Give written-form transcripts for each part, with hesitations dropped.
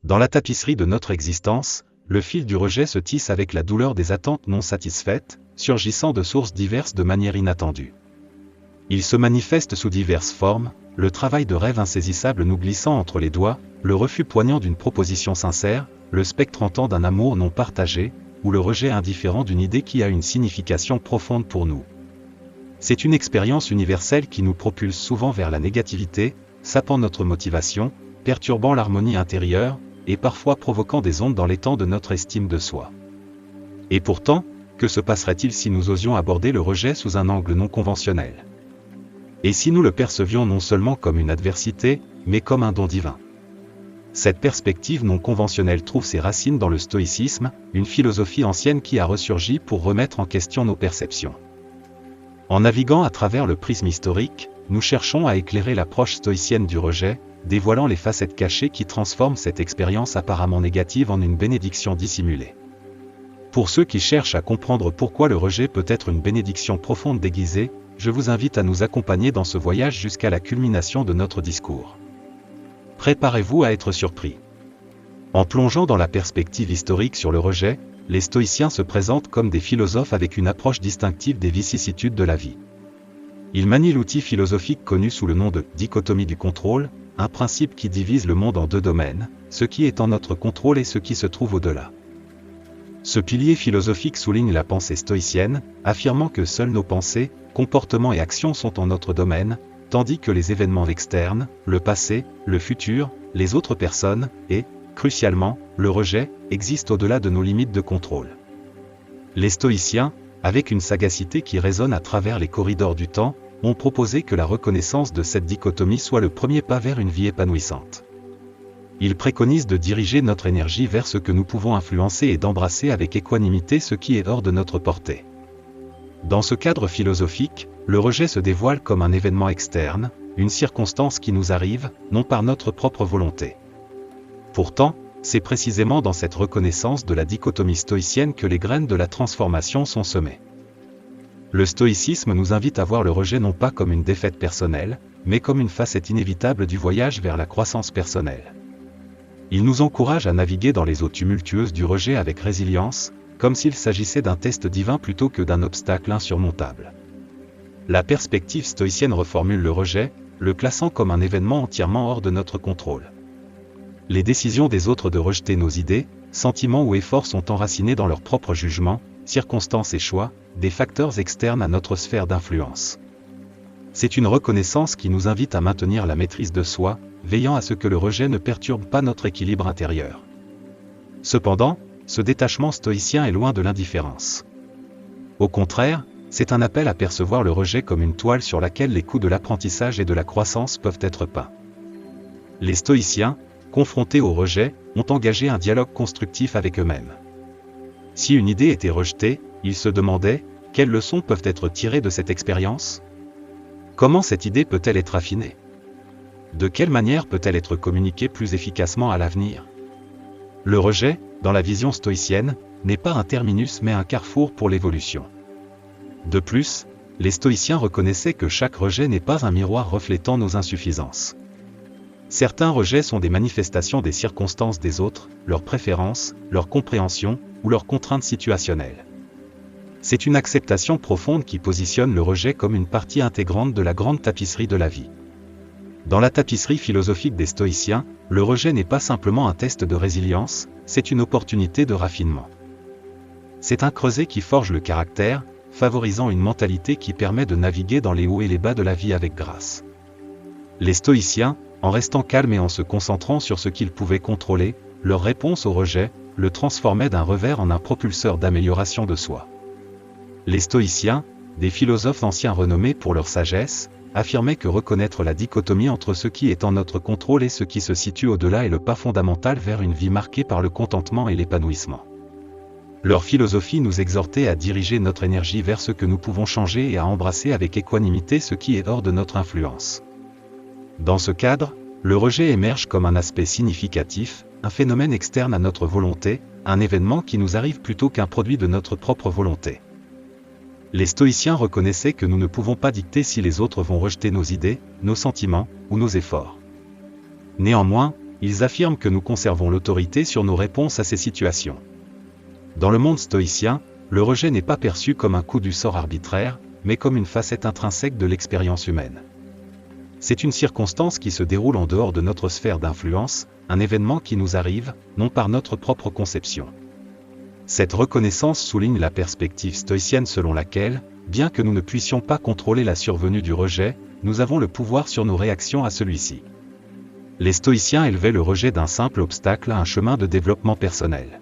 Dans la tapisserie de notre existence, le fil du rejet se tisse avec la douleur des attentes non satisfaites, surgissant de sources diverses de manière inattendue. Il se manifeste sous diverses formes, le travail de rêve insaisissable nous glissant entre les doigts, le refus poignant d'une proposition sincère, le spectre hantant d'un amour non partagé, ou le rejet indifférent d'une idée qui a une signification profonde pour nous. C'est une expérience universelle qui nous propulse souvent vers la négativité, sapant notre motivation, perturbant l'harmonie intérieure, et parfois provoquant des ondes dans l'étang de notre estime de soi. Et pourtant, que se passerait-il si nous osions aborder le rejet sous un angle non conventionnel? Et si nous le percevions non seulement comme une adversité, mais comme un don divin? Cette perspective non conventionnelle trouve ses racines dans le stoïcisme, une philosophie ancienne qui a ressurgi pour remettre en question nos perceptions. En naviguant à travers le prisme historique, nous cherchons à éclairer l'approche stoïcienne du rejet, dévoilant les facettes cachées qui transforment cette expérience apparemment négative en une bénédiction dissimulée. Pour ceux qui cherchent à comprendre pourquoi le rejet peut être une bénédiction profonde déguisée, je vous invite à nous accompagner dans ce voyage jusqu'à la culmination de notre discours. Préparez-vous à être surpris. En plongeant dans la perspective historique sur le rejet, les stoïciens se présentent comme des philosophes avec une approche distinctive des vicissitudes de la vie. Ils manient l'outil philosophique connu sous le nom de « dichotomie du contrôle », un principe qui divise le monde en deux domaines, ce qui est en notre contrôle et ce qui se trouve au-delà. Ce pilier philosophique souligne la pensée stoïcienne, affirmant que seules nos pensées, comportements et actions sont en notre domaine, tandis que les événements externes, le passé, le futur, les autres personnes, et, crucialement, le rejet, existent au-delà de nos limites de contrôle. Les stoïciens, avec une sagacité qui résonne à travers les corridors du temps, ont proposé que la reconnaissance de cette dichotomie soit le premier pas vers une vie épanouissante. Ils préconisent de diriger notre énergie vers ce que nous pouvons influencer et d'embrasser avec équanimité ce qui est hors de notre portée. Dans ce cadre philosophique, le rejet se dévoile comme un événement externe, une circonstance qui nous arrive, non par notre propre volonté. Pourtant, c'est précisément dans cette reconnaissance de la dichotomie stoïcienne que les graines de la transformation sont semées. Le stoïcisme nous invite à voir le rejet non pas comme une défaite personnelle, mais comme une facette inévitable du voyage vers la croissance personnelle. Il nous encourage à naviguer dans les eaux tumultueuses du rejet avec résilience, comme s'il s'agissait d'un test divin plutôt que d'un obstacle insurmontable. La perspective stoïcienne reformule le rejet, le classant comme un événement entièrement hors de notre contrôle. Les décisions des autres de rejeter nos idées, sentiments ou efforts sont enracinés dans leur propre jugement, circonstances et choix, des facteurs externes à notre sphère d'influence. C'est une reconnaissance qui nous invite à maintenir la maîtrise de soi, veillant à ce que le rejet ne perturbe pas notre équilibre intérieur. Cependant, ce détachement stoïcien est loin de l'indifférence. Au contraire, c'est un appel à percevoir le rejet comme une toile sur laquelle les coups de l'apprentissage et de la croissance peuvent être peints. Les stoïciens, confrontés au rejet, ont engagé un dialogue constructif avec eux-mêmes. Si une idée était rejetée, ils se demandaient, quelles leçons peuvent être tirées de cette expérience? Comment cette idée peut-elle être affinée? De quelle manière peut-elle être communiquée plus efficacement à l'avenir? Le rejet, dans la vision stoïcienne, n'est pas un terminus mais un carrefour pour l'évolution. De plus, les stoïciens reconnaissaient que chaque rejet n'est pas un miroir reflétant nos insuffisances. Certains rejets sont des manifestations des circonstances des autres, leurs préférences, leur compréhension, ou leurs contraintes situationnelles. C'est une acceptation profonde qui positionne le rejet comme une partie intégrante de la grande tapisserie de la vie. Dans la tapisserie philosophique des stoïciens, le rejet n'est pas simplement un test de résilience, c'est une opportunité de raffinement. C'est un creuset qui forge le caractère, favorisant une mentalité qui permet de naviguer dans les hauts et les bas de la vie avec grâce. Les stoïciens, en restant calmes et en se concentrant sur ce qu'ils pouvaient contrôler, leur réponse au rejet, le transformait d'un revers en un propulseur d'amélioration de soi. Les stoïciens, des philosophes anciens renommés pour leur sagesse, affirmaient que reconnaître la dichotomie entre ce qui est en notre contrôle et ce qui se situe au-delà est le pas fondamental vers une vie marquée par le contentement et l'épanouissement. Leur philosophie nous exhortait à diriger notre énergie vers ce que nous pouvons changer et à embrasser avec équanimité ce qui est hors de notre influence. Dans ce cadre, le rejet émerge comme un aspect significatif, un phénomène externe à notre volonté, un événement qui nous arrive plutôt qu'un produit de notre propre volonté. Les stoïciens reconnaissaient que nous ne pouvons pas dicter si les autres vont rejeter nos idées, nos sentiments, ou nos efforts. Néanmoins, ils affirment que nous conservons l'autorité sur nos réponses à ces situations. Dans le monde stoïcien, le rejet n'est pas perçu comme un coup du sort arbitraire, mais comme une facette intrinsèque de l'expérience humaine. C'est une circonstance qui se déroule en dehors de notre sphère d'influence, un événement qui nous arrive, non par notre propre conception. Cette reconnaissance souligne la perspective stoïcienne selon laquelle, bien que nous ne puissions pas contrôler la survenue du rejet, nous avons le pouvoir sur nos réactions à celui-ci. Les stoïciens élevaient le rejet d'un simple obstacle à un chemin de développement personnel.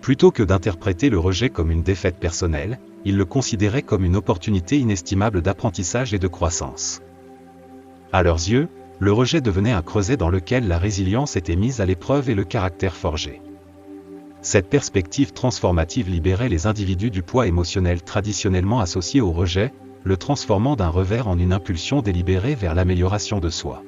Plutôt que d'interpréter le rejet comme une défaite personnelle, ils le considéraient comme une opportunité inestimable d'apprentissage et de croissance. À leurs yeux, le rejet devenait un creuset dans lequel la résilience était mise à l'épreuve et le caractère forgé. Cette perspective transformative libérait les individus du poids émotionnel traditionnellement associé au rejet, le transformant d'un revers en une impulsion délibérée vers l'amélioration de soi.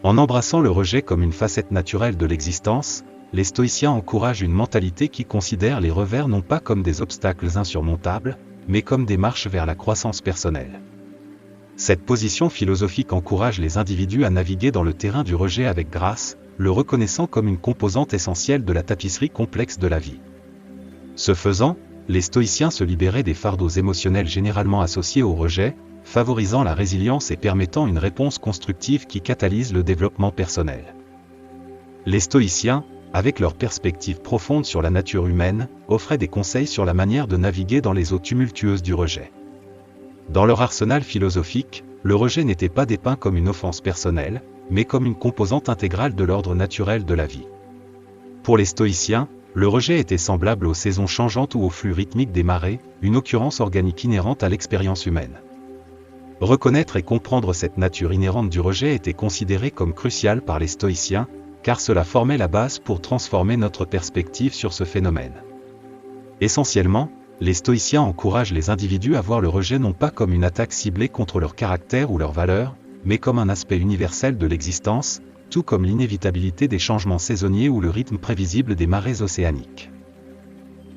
En embrassant le rejet comme une facette naturelle de l'existence, les stoïciens encouragent une mentalité qui considère les revers non pas comme des obstacles insurmontables, mais comme des marches vers la croissance personnelle. Cette position philosophique encourage les individus à naviguer dans le terrain du rejet avec grâce, le reconnaissant comme une composante essentielle de la tapisserie complexe de la vie. Ce faisant, les stoïciens se libéraient des fardeaux émotionnels généralement associés au rejet, favorisant la résilience et permettant une réponse constructive qui catalyse le développement personnel. Les stoïciens, avec leur perspective profonde sur la nature humaine, offraient des conseils sur la manière de naviguer dans les eaux tumultueuses du rejet. Dans leur arsenal philosophique, le rejet n'était pas dépeint comme une offense personnelle, mais comme une composante intégrale de l'ordre naturel de la vie. Pour les stoïciens, le rejet était semblable aux saisons changeantes ou au flux rythmique des marées, une occurrence organique inhérente à l'expérience humaine. Reconnaître et comprendre cette nature inhérente du rejet était considéré comme crucial par les stoïciens, car cela formait la base pour transformer notre perspective sur ce phénomène. Essentiellement, les stoïciens encouragent les individus à voir le rejet non pas comme une attaque ciblée contre leur caractère ou leurs valeurs, mais comme un aspect universel de l'existence, tout comme l'inévitabilité des changements saisonniers ou le rythme prévisible des marées océaniques.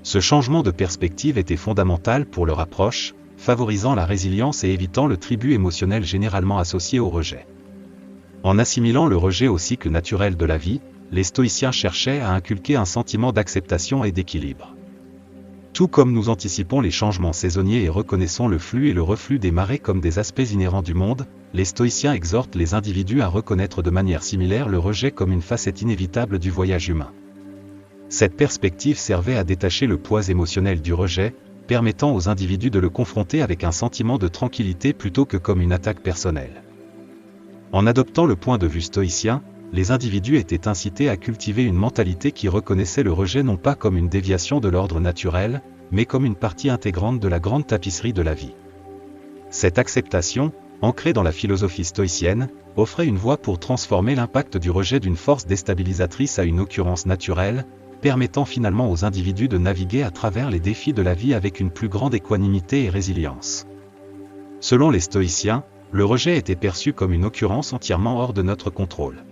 Ce changement de perspective était fondamental pour leur approche, favorisant la résilience et évitant le tribut émotionnel généralement associé au rejet. En assimilant le rejet au cycle naturel de la vie, les stoïciens cherchaient à inculquer un sentiment d'acceptation et d'équilibre. Tout comme nous anticipons les changements saisonniers et reconnaissons le flux et le reflux des marées comme des aspects inhérents du monde, les stoïciens exhortent les individus à reconnaître de manière similaire le rejet comme une facette inévitable du voyage humain. Cette perspective servait à détacher le poids émotionnel du rejet, permettant aux individus de le confronter avec un sentiment de tranquillité plutôt que comme une attaque personnelle. En adoptant le point de vue stoïcien, les individus étaient incités à cultiver une mentalité qui reconnaissait le rejet non pas comme une déviation de l'ordre naturel, mais comme une partie intégrante de la grande tapisserie de la vie. Cette acceptation, ancrée dans la philosophie stoïcienne, offrait une voie pour transformer l'impact du rejet d'une force déstabilisatrice à une occurrence naturelle, permettant finalement aux individus de naviguer à travers les défis de la vie avec une plus grande équanimité et résilience. Selon les stoïciens, le rejet était perçu comme une occurrence entièrement hors de notre contrôle.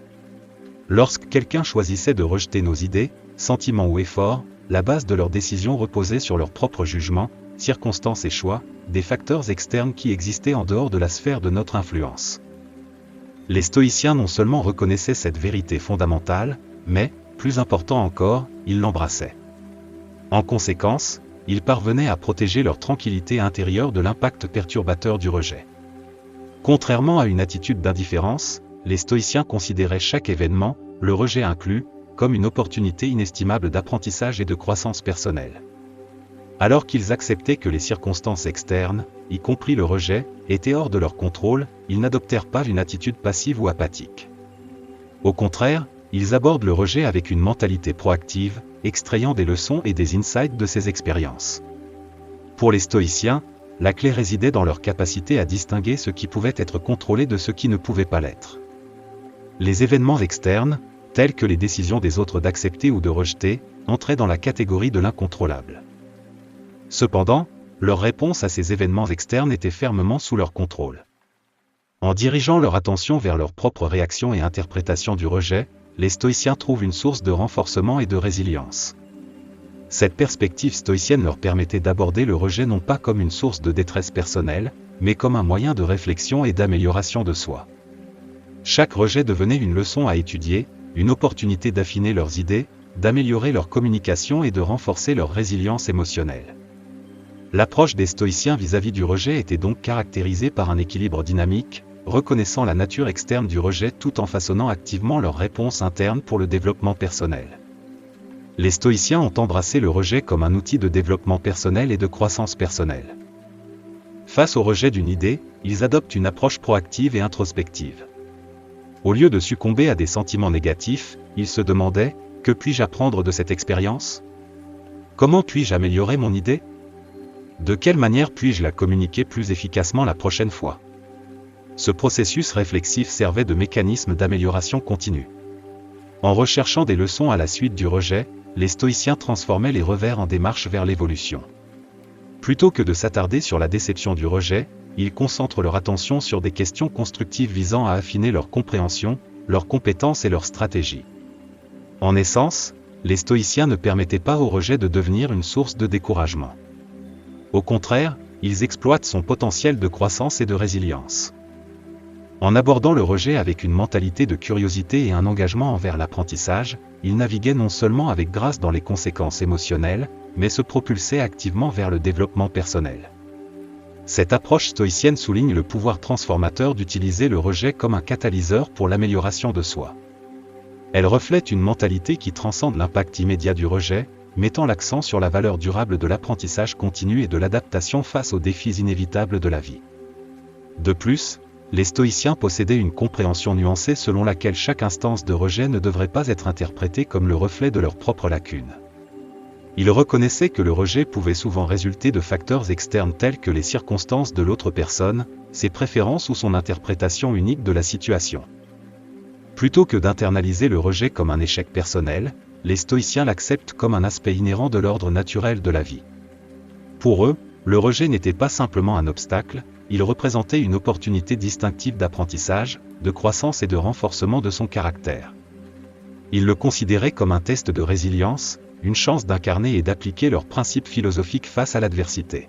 Lorsque quelqu'un choisissait de rejeter nos idées, sentiments ou efforts, la base de leur décision reposait sur leur propre jugement, circonstances et choix, des facteurs externes qui existaient en dehors de la sphère de notre influence. Les stoïciens non seulement reconnaissaient cette vérité fondamentale, mais, plus important encore, ils l'embrassaient. En conséquence, ils parvenaient à protéger leur tranquillité intérieure de l'impact perturbateur du rejet. Contrairement à une attitude d'indifférence, les stoïciens considéraient chaque événement, le rejet inclus, comme une opportunité inestimable d'apprentissage et de croissance personnelle. Alors qu'ils acceptaient que les circonstances externes, y compris le rejet, étaient hors de leur contrôle, ils n'adoptèrent pas une attitude passive ou apathique. Au contraire, ils abordent le rejet avec une mentalité proactive, extrayant des leçons et des insights de ces expériences. Pour les stoïciens, la clé résidait dans leur capacité à distinguer ce qui pouvait être contrôlé de ce qui ne pouvait pas l'être. Les événements externes, tels que les décisions des autres d'accepter ou de rejeter, entraient dans la catégorie de l'incontrôlable. Cependant, leur réponse à ces événements externes était fermement sous leur contrôle. En dirigeant leur attention vers leur propre réaction et interprétation du rejet, les stoïciens trouvent une source de renforcement et de résilience. Cette perspective stoïcienne leur permettait d'aborder le rejet non pas comme une source de détresse personnelle, mais comme un moyen de réflexion et d'amélioration de soi. Chaque rejet devenait une leçon à étudier, une opportunité d'affiner leurs idées, d'améliorer leur communication et de renforcer leur résilience émotionnelle. L'approche des stoïciens vis-à-vis du rejet était donc caractérisée par un équilibre dynamique, reconnaissant la nature externe du rejet tout en façonnant activement leurs réponses internes pour le développement personnel. Les stoïciens ont embrassé le rejet comme un outil de développement personnel et de croissance personnelle. Face au rejet d'une idée, ils adoptent une approche proactive et introspective. Au lieu de succomber à des sentiments négatifs, ils se demandaient « Que puis-je apprendre de cette expérience ? Comment puis-je améliorer mon idée ? De quelle manière puis-je la communiquer plus efficacement la prochaine fois ?» Ce processus réflexif servait de mécanisme d'amélioration continue. En recherchant des leçons à la suite du rejet, les stoïciens transformaient les revers en démarche vers l'évolution. Plutôt que de s'attarder sur la déception du rejet, ils concentrent leur attention sur des questions constructives visant à affiner leur compréhension, leurs compétences et leurs stratégies. En essence, les stoïciens ne permettaient pas au rejet de devenir une source de découragement. Au contraire, ils exploitent son potentiel de croissance et de résilience. En abordant le rejet avec une mentalité de curiosité et un engagement envers l'apprentissage, ils naviguaient non seulement avec grâce dans les conséquences émotionnelles, mais se propulsaient activement vers le développement personnel. Cette approche stoïcienne souligne le pouvoir transformateur d'utiliser le rejet comme un catalyseur pour l'amélioration de soi. Elle reflète une mentalité qui transcende l'impact immédiat du rejet, mettant l'accent sur la valeur durable de l'apprentissage continu et de l'adaptation face aux défis inévitables de la vie. De plus, les stoïciens possédaient une compréhension nuancée selon laquelle chaque instance de rejet ne devrait pas être interprétée comme le reflet de leurs propres lacunes. Ils reconnaissaient que le rejet pouvait souvent résulter de facteurs externes tels que les circonstances de l'autre personne, ses préférences ou son interprétation unique de la situation. Plutôt que d'internaliser le rejet comme un échec personnel, les stoïciens l'acceptent comme un aspect inhérent de l'ordre naturel de la vie. Pour eux, le rejet n'était pas simplement un obstacle, il représentait une opportunité distinctive d'apprentissage, de croissance et de renforcement de son caractère. Ils le considéraient comme un test de résilience, une chance d'incarner et d'appliquer leurs principes philosophiques face à l'adversité.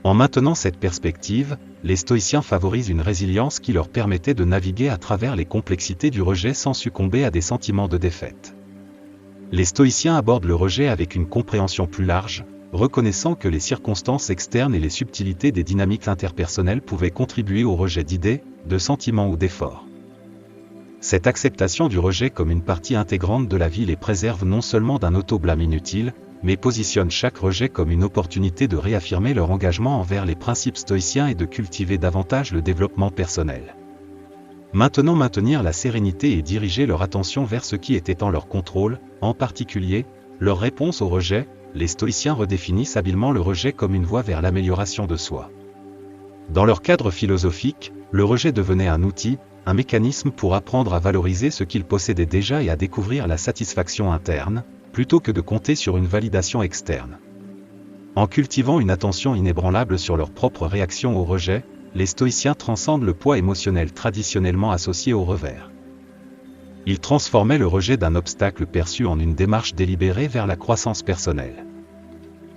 En maintenant cette perspective, les stoïciens favorisent une résilience qui leur permettait de naviguer à travers les complexités du rejet sans succomber à des sentiments de défaite. Les stoïciens abordent le rejet avec une compréhension plus large, reconnaissant que les circonstances externes et les subtilités des dynamiques interpersonnelles pouvaient contribuer au rejet d'idées, de sentiments ou d'efforts. Cette acceptation du rejet comme une partie intégrante de la vie les préserve non seulement d'un auto-blâme inutile, mais positionne chaque rejet comme une opportunité de réaffirmer leur engagement envers les principes stoïciens et de cultiver davantage le développement personnel. Maintenant, maintenir la sérénité et diriger leur attention vers ce qui était en leur contrôle, en particulier, leur réponse au rejet, les stoïciens redéfinissent habilement le rejet comme une voie vers l'amélioration de soi. Dans leur cadre philosophique, le rejet devenait un outil, un mécanisme pour apprendre à valoriser ce qu'ils possédaient déjà et à découvrir la satisfaction interne, plutôt que de compter sur une validation externe. En cultivant une attention inébranlable sur leur propre réaction au rejet, les stoïciens transcendent le poids émotionnel traditionnellement associé au revers. Ils transformaient le rejet d'un obstacle perçu en une démarche délibérée vers la croissance personnelle.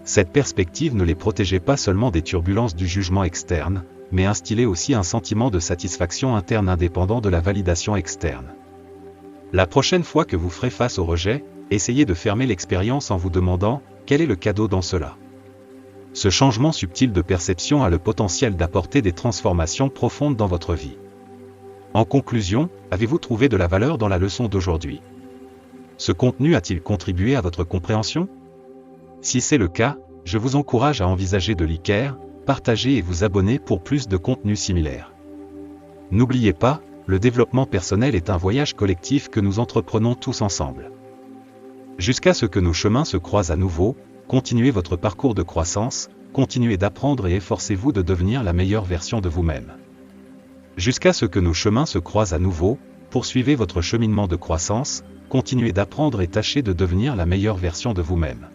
Cette perspective ne les protégeait pas seulement des turbulences du jugement externe, mais instillait aussi un sentiment de satisfaction interne indépendant de la validation externe. La prochaine fois que vous ferez face au rejet, essayez de fermer l'expérience en vous demandant « Quel est le cadeau dans cela ?» Ce changement subtil de perception a le potentiel d'apporter des transformations profondes dans votre vie. En conclusion, avez-vous trouvé de la valeur dans la leçon d'aujourd'hui? Ce contenu a-t-il contribué à votre compréhension? Si c'est le cas, je vous encourage à envisager de liker, partager et vous abonner pour plus de contenus similaires. N'oubliez pas, le développement personnel est un voyage collectif que nous entreprenons tous ensemble. Jusqu'à ce que nos chemins se croisent à nouveau, continuez votre parcours de croissance, continuez d'apprendre et efforcez-vous de devenir la meilleure version de vous-même. Jusqu'à ce que nos chemins se croisent à nouveau, poursuivez votre cheminement de croissance, continuez d'apprendre et tâchez de devenir la meilleure version de vous-même.